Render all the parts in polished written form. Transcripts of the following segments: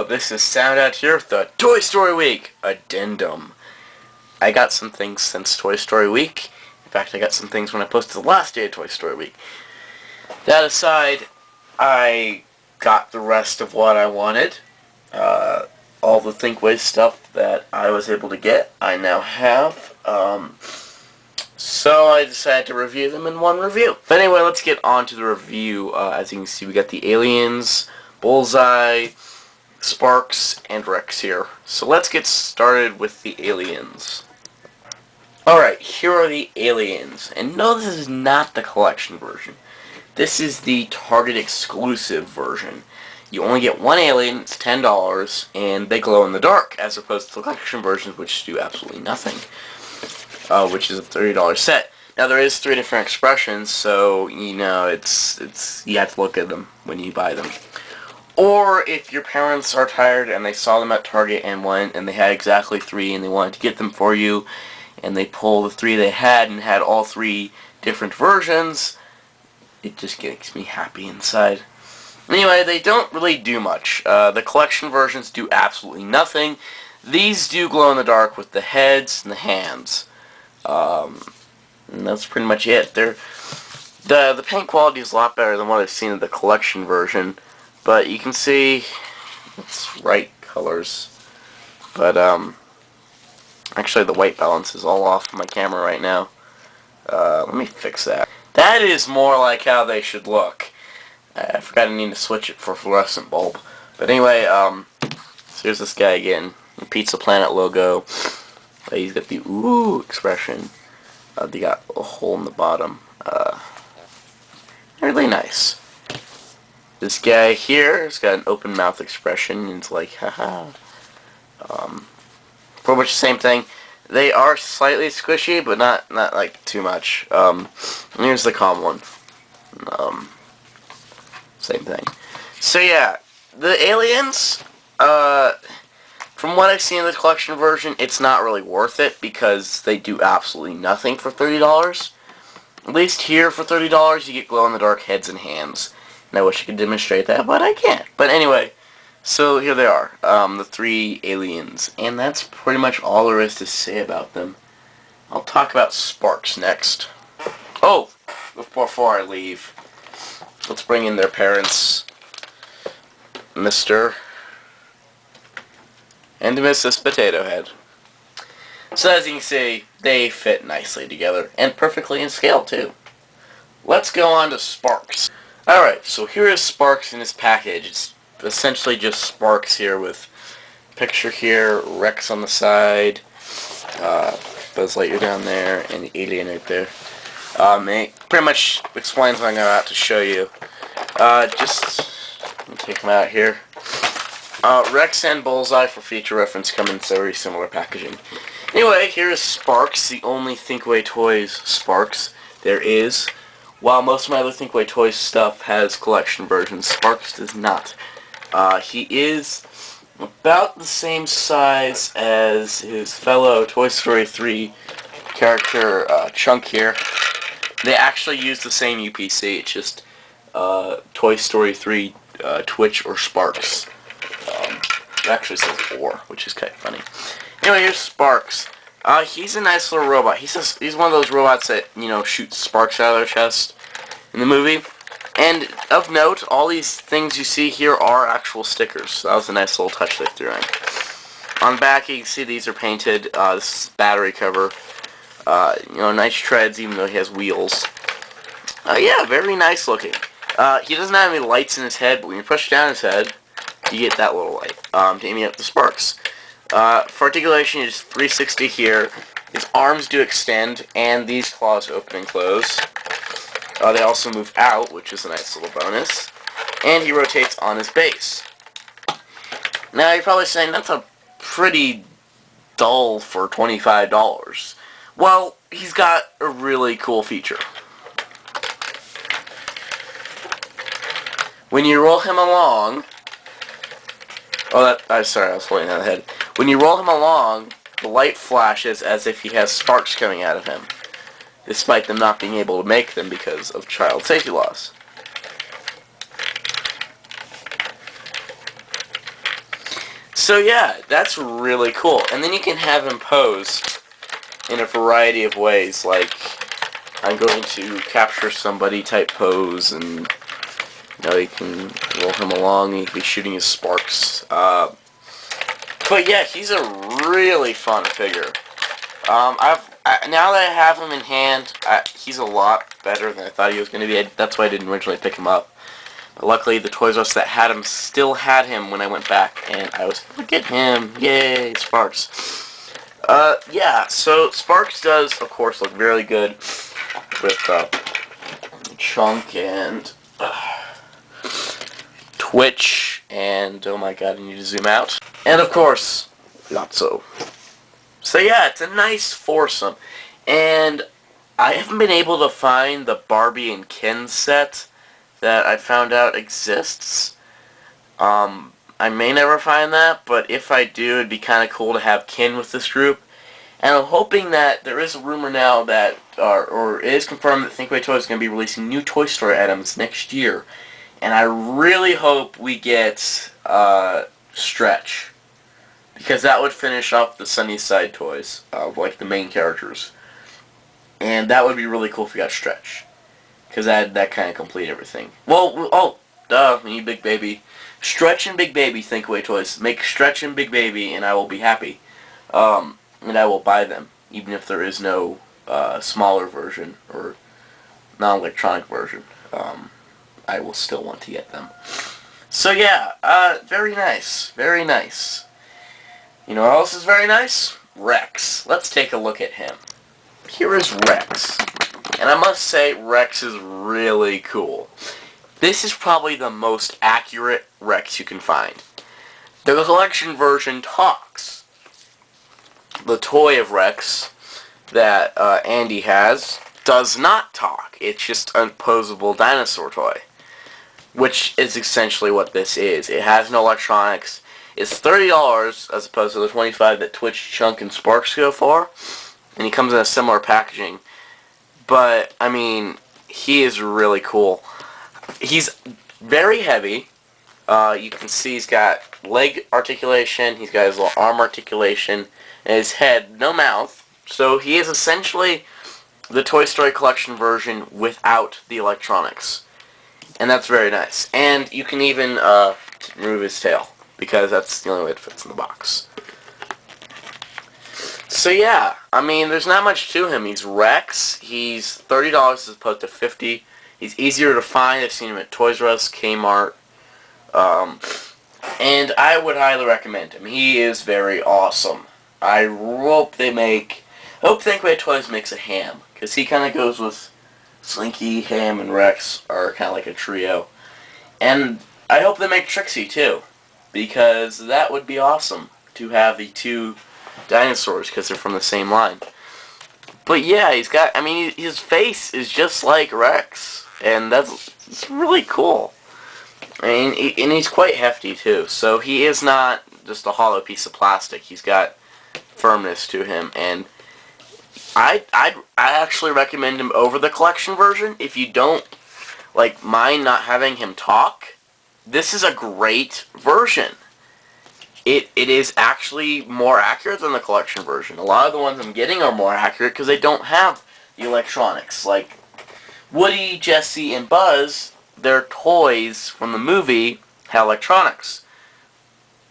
this is Soundout here with the Toy Story Week Addendum. I got some things since Toy Story Week. In fact, I got some things when I posted the last day of Toy Story Week. That aside, I got the rest of what I wanted. All the Thinkway stuff that I was able to get, I now have. So I decided to review them in one review. But anyway, let's get on to the review. As you can see, we got the Aliens, Bullseye, Sparks, and Rex here. So let's get started with the Aliens. Alright, here are the Aliens. And no, this is not the collection version. This is the Target exclusive version. You only get one alien, it's $10, and they glow in the dark, as opposed to the collection versions, which do absolutely nothing. Which is a $30 set. Now there is 3 different expressions, so you know it's you have to look at them when you buy them. Or if your parents are tired and they saw them at Target and went and they had exactly 3 and they wanted to get them for you, and they pull the 3 they had and had all 3 different versions, it just makes me happy inside. Anyway, they don't really do much. The collection versions do absolutely nothing. These do glow in the dark with the heads and the hands. And that's pretty much it. The paint quality is a lot better than what I've seen in the collection version. But you can see it's right colors. But actually the white balance is all off my camera right now. Let me fix that. That is more like how they should look. I forgot I need to switch it for fluorescent bulb. But anyway, so here's this guy again. The Pizza Planet logo. He's got the ooh expression. They got a hole in the bottom. Really nice. This guy here has got an open mouth expression, and it's like, haha. Pretty much the same thing. They are slightly squishy, but not like too much. And here's the calm one. Same thing. So yeah, the Aliens, from what I've seen in the collection version, it's not really worth it because they do absolutely nothing for $30. At least here for $30 you get glow-in-the-dark heads and hands. And I wish I could demonstrate that, but I can't. But anyway, so here they are, the 3 Aliens. And that's pretty much all there is to say about them. I'll talk about Sparks next. Oh, before I leave, let's bring in their parents, Mr. and Mrs. Potato Head. So as you can see, they fit nicely together, and perfectly in scale too. Let's go on to Sparks. Alright, so here is Sparks in his package. It's essentially just Sparks here with picture here, Rex on the side, Buzz Lightyear down there, and the alien right there. It pretty much explains what I'm about to show you. Just let me take them out here. Rex and Bullseye for future reference come in very similar packaging. Anyway, here is Sparks, the only Thinkway Toys Sparks there is. While most of my other Thinkway Toys stuff has collection versions, Sparks does not. He is about the same size as his fellow Toy Story 3 character, Chunk here. They actually use the same UPC, it's just Toy Story 3 Twitch or Sparks. It actually says or, which is kind of funny. Anyway, here's Sparks. He's a nice little robot. He's one of those robots that, you know, shoots sparks out of their chest in the movie. And of note, all these things you see here are actual stickers. So that was a nice little touch they threw in. On the back, you can see these are painted. This is battery cover. You know, nice treads, even though he has wheels. Yeah, very nice looking. He doesn't have any lights in his head, but when you push down his head, you get that little light to aim up the sparks. For articulation, it's 360 here. His arms do extend, and these claws open and close. They also move out, which is a nice little bonus. And he rotates on his base. Now, you're probably saying, that's a pretty dull for $25. Well, he's got a really cool feature. When you roll him along... sorry, I was holding on the head. When you roll him along, the light flashes as if he has sparks coming out of him, despite them not being able to make them because of child safety laws. So yeah, that's really cool. And then you can have him pose in a variety of ways, like I'm going to capture somebody type pose, and you can roll him along, and he can be shooting his sparks. But yeah, he's a really fun figure. Now that I have him in hand, he's a lot better than I thought he was going to be. That's why I didn't originally pick him up. But luckily, the Toys R Us that had him still had him when I went back, and I was able to get him. Yay, Sparks. Yeah, so Sparks does, of course, look really good with Chunk and Twitch, and oh my god, I need to zoom out. And of course, Lotso. So yeah, it's a nice foursome. And I haven't been able to find the Barbie and Ken set that I found out exists. I may never find that, but if I do, it'd be kind of cool to have Ken with this group. And I'm hoping that there is a rumor now that, or it is confirmed that Thinkway Toys is going to be releasing new Toy Story items next year. And I really hope we get Stretch, because that would finish up the Sunnyside toys of like the main characters. And that would be really cool if we got Stretch, because that kind of complete everything. Well, we need Big Baby. Stretch and Big Baby, Thinkway Toys. Make Stretch and Big Baby, and I will be happy. And I will buy them, even if there is no smaller version or non-electronic version. I will still want to get them. So yeah, very nice, very nice. You know what else is very nice? Rex. Let's take a look at him. Here is Rex. And I must say, Rex is really cool. This is probably the most accurate Rex you can find. The collection version talks. The toy of Rex that Andy has does not talk. It's just an opposable dinosaur toy, which is essentially what this is. It has no electronics. It's $30 as opposed to the $25 that Twitch, Chunk, and Sparks go for, and he comes in a similar packaging. But I mean, he is really cool. He's very heavy. You can see he's got leg articulation, he's got his little arm articulation, and his head, no mouth. So he is essentially the Toy Story collection version without the electronics. And that's very nice. And you can even remove his tail, because that's the only way it fits in the box. So yeah, I mean, there's not much to him. He's Rex. He's $30 as opposed to $50. He's easier to find. I've seen him at Toys R Us, Kmart. And I would highly recommend him. He is very awesome. I hope Thinkway Toys makes a Ham, because he kind of goes with Slinky, Ham, and Rex are kind of like a trio. And I hope they make Trixie too, because that would be awesome to have the two dinosaurs, because they're from the same line. But yeah, his face is just like Rex, and it's really cool. And he's quite hefty too, so he is not just a hollow piece of plastic. He's got firmness to him, and I actually recommend him over the collection version. If you don't mind not having him talk, this is a great version. It is actually more accurate than the collection version. A lot of the ones I'm getting are more accurate because they don't have the electronics. Like Woody, Jesse, and Buzz, their toys from the movie had electronics,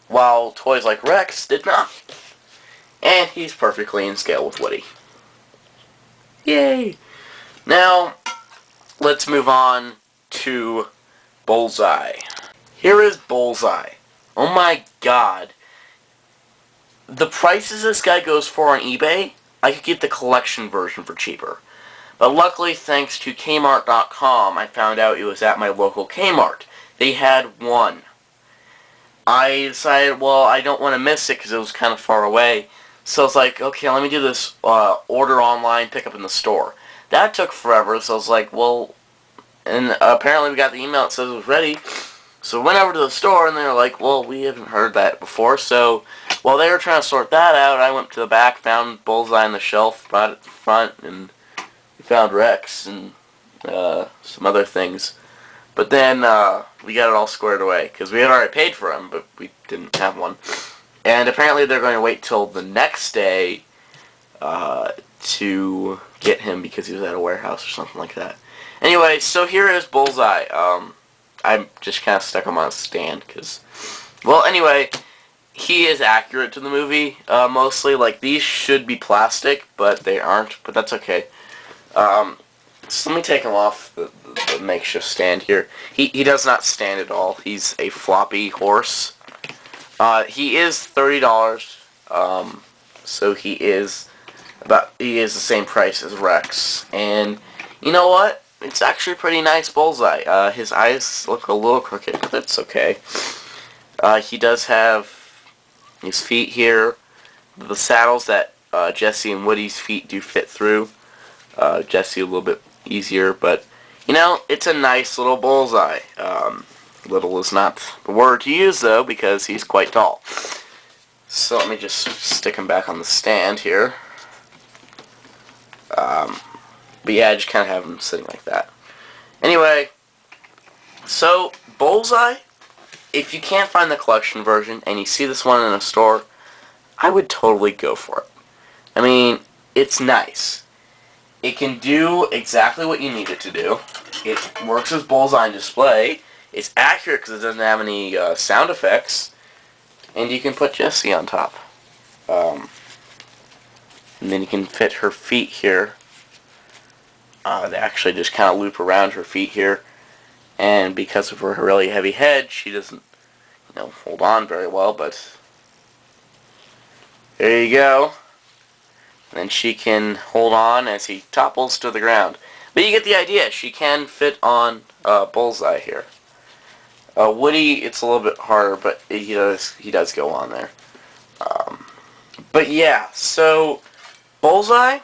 while toys like Rex did not. And he's perfectly in scale with Woody. Yay! Now, let's move on to Bullseye. Here is Bullseye. Oh my god. The prices this guy goes for on eBay, I could get the collection version for cheaper. But luckily, thanks to Kmart.com, I found out it was at my local Kmart. They had one. I decided, well, I don't want to miss it because it was kind of far away. So I was like, okay, let me do this order online, pick up in the store. That took forever, so I was like, well, and apparently we got the email that says it was ready. So we went over to the store, and they were like, well, we haven't heard that before. So while they were trying to sort that out, I went to the back, found Bullseye on the shelf, brought it to the front, and we found Rex and some other things. But then we got it all squared away, because we had already paid for them, but we didn't have one. And apparently they're going to wait till the next day to get him because he was at a warehouse or something like that. Anyway, so here is Bullseye. I just kind of stuck him on a stand because, well, anyway, he is accurate to the movie mostly. Like, these should be plastic, but they aren't, but that's okay. So let me take him off the makeshift stand here. He does not stand at all. He's a floppy horse. He is $30, so he is the same price as Rex. And you know what? It's actually pretty nice Bullseye. His eyes look a little crooked, but that's okay. He does have his feet here. The saddles that Jesse and Woody's feet do fit through. Jesse a little bit easier, but you know, it's a nice little Bullseye. Little is not the word to use though, because he's quite tall. So let me just stick him back on the stand here. But yeah, I just kind of have him sitting like that. Anyway, so Bullseye, if you can't find the collection version and you see this one in a store, I would totally go for it. I mean, it's nice. It can do exactly what you need it to do. It works as Bullseye on display. It's accurate because it doesn't have any sound effects. And you can put Jessie on top. And then you can fit her feet here. They actually just kind of loop around her feet here. And because of her really heavy head, she doesn't, you know, hold on very well, but there you go. And then she can hold on as he topples to the ground. But you get the idea. She can fit on Bullseye here. Woody, it's a little bit harder, but he does go on there. But yeah, so Bullseye,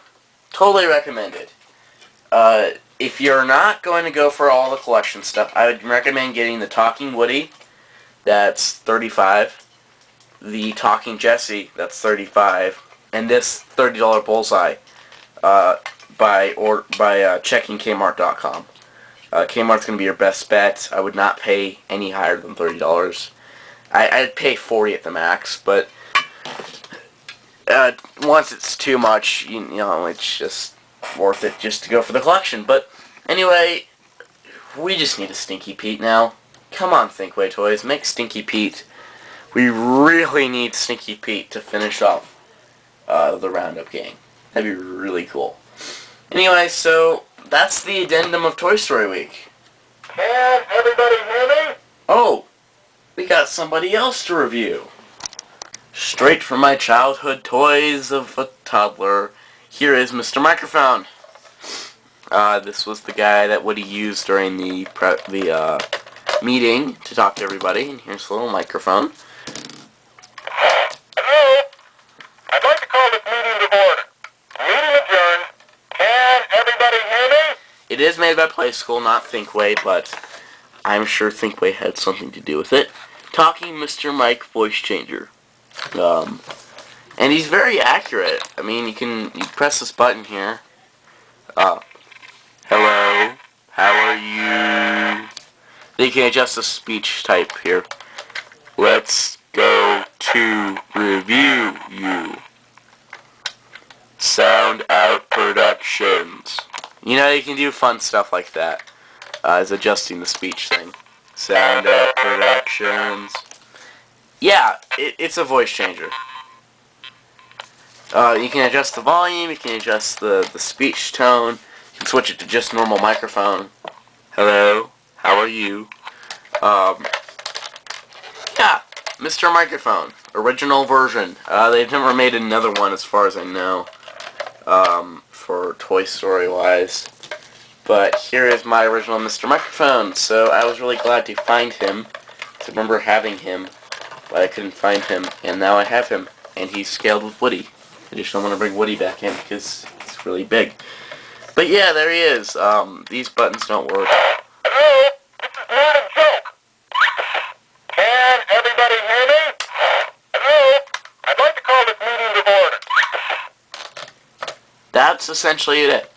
totally recommended. If you're not going to go for all the collection stuff, I would recommend getting the Talking Woody. That's $35. The Talking Jessie, that's $35. And this $30 Bullseye by checking Kmart.com. Kmart's going to be your best bet. I would not pay any higher than $30. I'd pay $40 at the max, but once it's too much, you know, it's just worth it just to go for the collection. But anyway, we just need a Stinky Pete now. Come on, Thinkway Toys, make Stinky Pete. We really need Stinky Pete to finish off the Roundup gang. That'd be really cool. Anyway, so that's the addendum of Toy Story Week. Can everybody hear me? Oh, we got somebody else to review. Straight from my childhood toys of a toddler, here is Mr. Microphone. This was the guy that Woody used during the meeting to talk to everybody, and here's the little microphone. Hello? I'd like to call this meeting to order. Meeting adjourned. Can everybody hear me? It is made by Play School, not Thinkway, but I'm sure Thinkway had something to do with it. Talking Mr. Mike voice changer. And he's very accurate. I mean, you press this button here. Hello, how are you? Then you can adjust the speech type here. Let's go to review you. Soundout Productions. You know, you can do fun stuff like that. As adjusting the speech thing. Soundout Productions. Yeah, it's a voice changer. You can adjust the volume, you can adjust the speech tone, you can switch it to just normal microphone. Hello, how are you? Yeah, Mr. Microphone, original version. They've never made another one as far as I know, for Toy Story wise. But here is my original Mr. Microphone, so I was really glad to find him. I remember having him, but I couldn't find him, and now I have him, and he's scaled with Woody. I just don't want to bring Woody back in because it's really big. But yeah, there he is. These buttons don't work. Hello? This is not a joke. Can everybody hear me? Hello? I'd like to call this meeting to order. That's essentially it.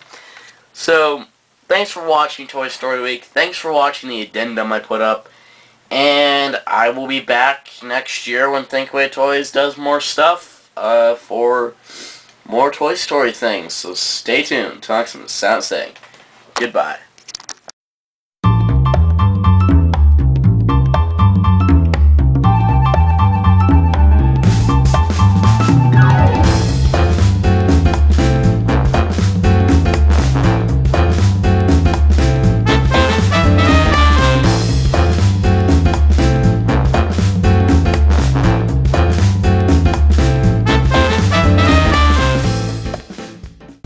So, thanks for watching Toy Story Week. Thanks for watching the addendum I put up. And I will be back next year when Thinkway Toys does more stuff for more Toy Story things. So stay tuned. Talk some sound saying goodbye.